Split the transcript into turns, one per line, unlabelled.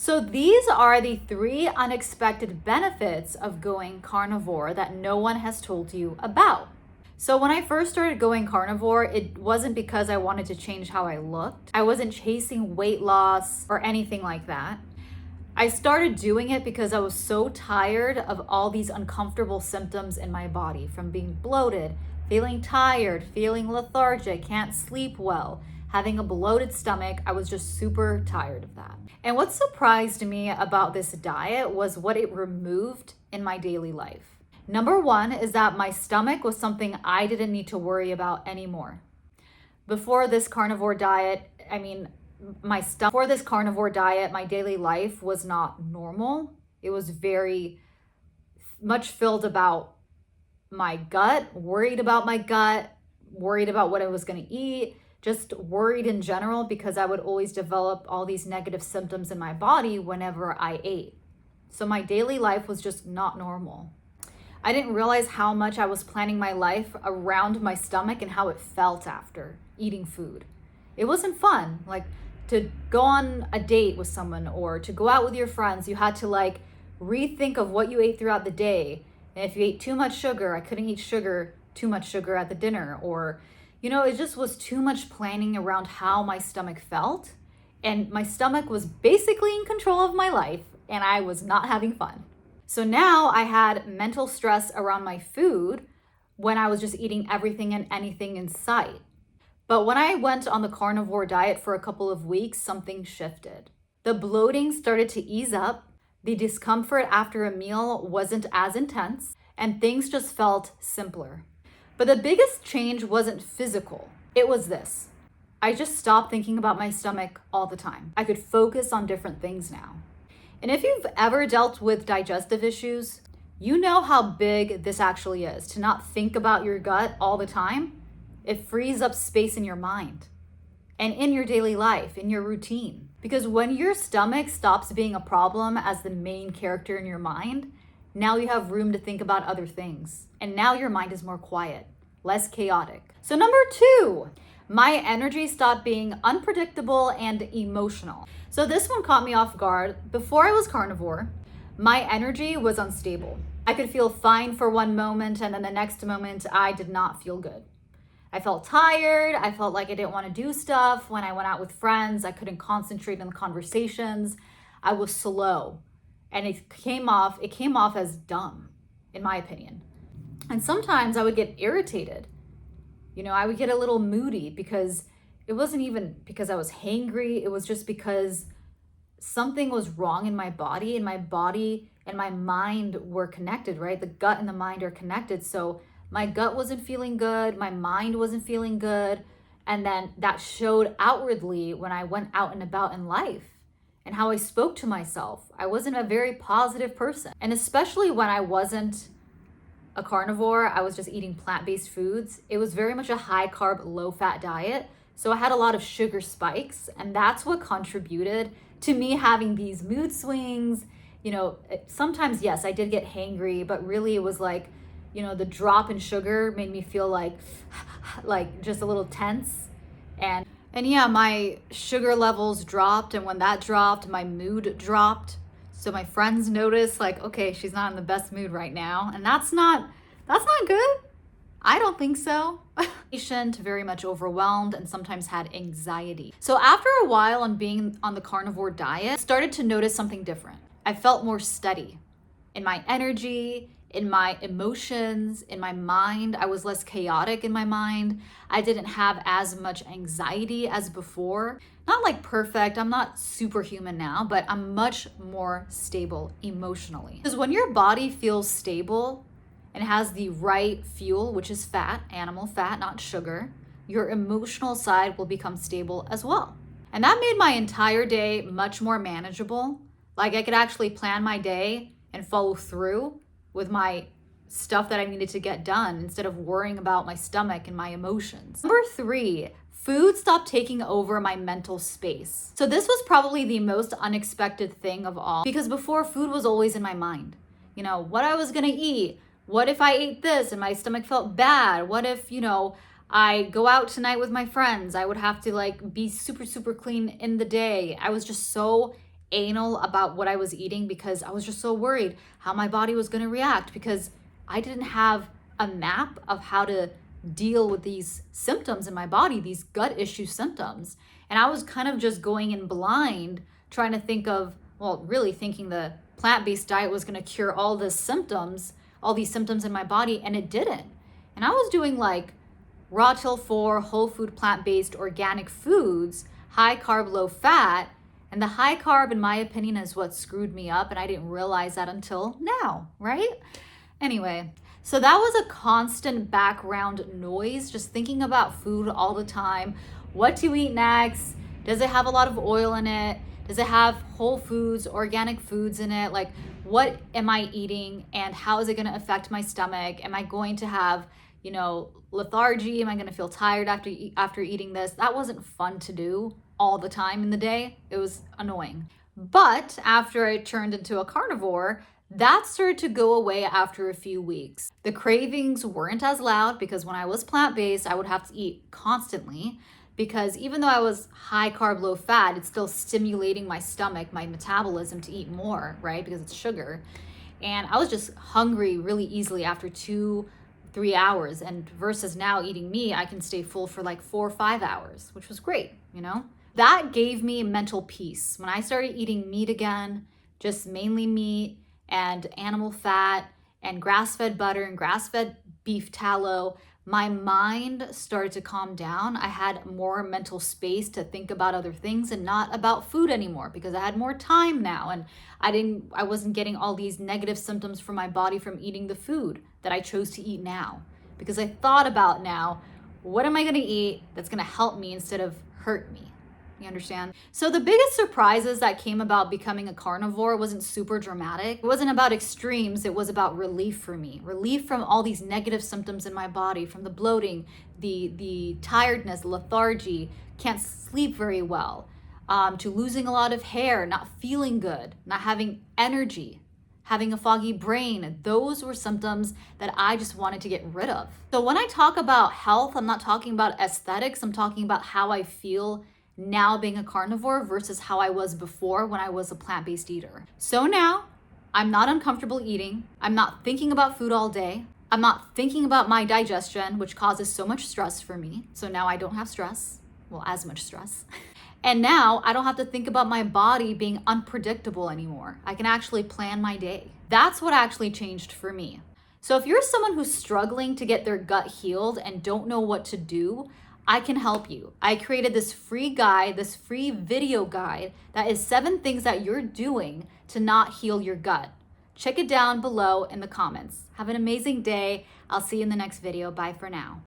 So these are the 3 unexpected benefits of going carnivore that no one has told you about. So when I first started going carnivore, it wasn't because I wanted to change how I looked. I wasn't chasing weight loss or anything like that. I started doing it because I was so tired of all these uncomfortable symptoms in my body, from being bloated, feeling tired, feeling lethargic, can't sleep well, having a bloated stomach. I was just super tired of that. And what surprised me about this diet was what it removed in my daily life. Number 1 is that my stomach was something I didn't need to worry about anymore. Before this carnivore diet, my daily life was not normal. It was very much filled about my gut, worried about what I was going to eat, just worried in general, because I would always develop all these negative symptoms in my body whenever I ate. So my daily life was just not normal. I didn't realize how much I was planning my life around my stomach and how it felt after eating food. It wasn't fun. Like, to go on a date with someone or to go out with your friends, you had to rethink of what you ate throughout the day. And if you ate too much sugar, I couldn't eat too much sugar at the dinner, or it just was too much planning around how my stomach felt. And my stomach was basically in control of my life, and I was not having fun. So now I had mental stress around my food when I was just eating everything and anything in sight. But when I went on the carnivore diet for a couple of weeks, something shifted. The bloating started to ease up, the discomfort after a meal wasn't as intense, and things just felt simpler. But the biggest change wasn't physical. It was this. I just stopped thinking about my stomach all the time. I could focus on different things now. And if you've ever dealt with digestive issues, you know how big this actually is. To not think about your gut all the time, it frees up space in your mind and in your daily life, in your routine. Because when your stomach stops being a problem as the main character in your mind, now you have room to think about other things. And now your mind is more quiet, less chaotic. So number 2, my energy stopped being unpredictable and emotional. So this one caught me off guard. Before I was carnivore, my energy was unstable. I could feel fine for one moment, and then the next moment I did not feel good. I felt tired. I felt like I didn't want to do stuff. When I went out with friends, I couldn't concentrate on the conversations. I was slow. And it came off as dumb, in my opinion. And sometimes I would get irritated. I would get a little moody, because it wasn't even because I was hangry. It was just because something was wrong in my body, and my body and my mind were connected, right? The gut and the mind are connected. So my gut wasn't feeling good. My mind wasn't feeling good. And then that showed outwardly when I went out and about in life, and how I spoke to myself. I wasn't a very positive person. And especially when I wasn't a carnivore, I was just eating plant-based foods. It was very much a high-carb, low-fat diet. So I had a lot of sugar spikes, and that's what contributed to me having these mood swings. Sometimes, yes, I did get hangry, but really it was the drop in sugar made me feel like just a little tense. And yeah, my sugar levels dropped, and when that dropped, my mood dropped. So my friends noticed, okay, she's not in the best mood right now, and that's not good. I don't think so. Patient, very much overwhelmed, and sometimes had anxiety. So after a while on being on the carnivore diet, I started to notice something different. I felt more steady in my energy, in my emotions, in my mind. I was less chaotic in my mind. I didn't have as much anxiety as before. Not perfect, I'm not superhuman now, but I'm much more stable emotionally. Because when your body feels stable and has the right fuel, which is fat, animal fat, not sugar, your emotional side will become stable as well. And that made my entire day much more manageable. I could actually plan my day and follow through with my stuff that I needed to get done, instead of worrying about my stomach and my emotions. Number 3, food stopped taking over my mental space. So this was probably the most unexpected thing of all, because before, food was always in my mind. What I was gonna eat. What if I ate this and my stomach felt bad? What if, I go out tonight with my friends? I would have to be super, super clean in the day. I was just so anal about what I was eating because I was just so worried how my body was going to react, because I didn't have a map of how to deal with these symptoms in my body, these gut issue symptoms. And I was kind of just going in blind, trying to think of, well, really thinking the plant-based diet was going to cure all these symptoms in my body, and it didn't. And I was doing like raw till 4, whole food, plant-based, organic foods, high carb, low fat. And the high carb, in my opinion, is what screwed me up. And I didn't realize that until now, right? Anyway, so that was a constant background noise, just thinking about food all the time. What to eat next? Does it have a lot of oil in it? Does it have whole foods, organic foods in it? Like, what am I eating and how is it going to affect my stomach? Am I going to have, lethargy? Am I going to feel tired after eating this? That wasn't fun to do all the time in the day. It was annoying. But after I turned into a carnivore, that started to go away after a few weeks. The cravings weren't as loud, because when I was plant-based, I would have to eat constantly, because even though I was high carb, low fat, it's still stimulating my stomach, my metabolism to eat more, right? Because it's sugar. And I was just hungry really easily after 2-3 hours. And versus now eating meat, I can stay full for like 4 or 5 hours, which was great, That gave me mental peace. When I started eating meat again, just mainly meat and animal fat and grass-fed butter and grass-fed beef tallow, my mind started to calm down. I had more mental space to think about other things and not about food anymore, because I had more time now, and I wasn't getting all these negative symptoms from my body from eating the food that I chose to eat now, because I thought about now, what am I going to eat that's going to help me instead of hurt me? You understand? So the biggest surprises that came about becoming a carnivore wasn't super dramatic. It wasn't about extremes. It was about relief for me. Relief from all these negative symptoms in my body, from the bloating, the tiredness, lethargy, can't sleep very well, to losing a lot of hair, not feeling good, not having energy, having a foggy brain. Those were symptoms that I just wanted to get rid of. So when I talk about health, I'm not talking about aesthetics. I'm talking about how I feel now being a carnivore versus how I was before when I was a plant-based eater. So now I'm not uncomfortable eating. I'm not thinking about food all day. I'm not thinking about my digestion, which causes so much stress for me. So now I don't have stress, well, as much stress. And now I don't have to think about my body being unpredictable anymore. I can actually plan my day. That's what actually changed for me. So if you're someone who's struggling to get their gut healed and don't know what to do, I can help you. I created this free guide, this free video guide that is 7 things that you're doing to not heal your gut. Check it down below in the comments. Have an amazing day. I'll see you in the next video. Bye for now.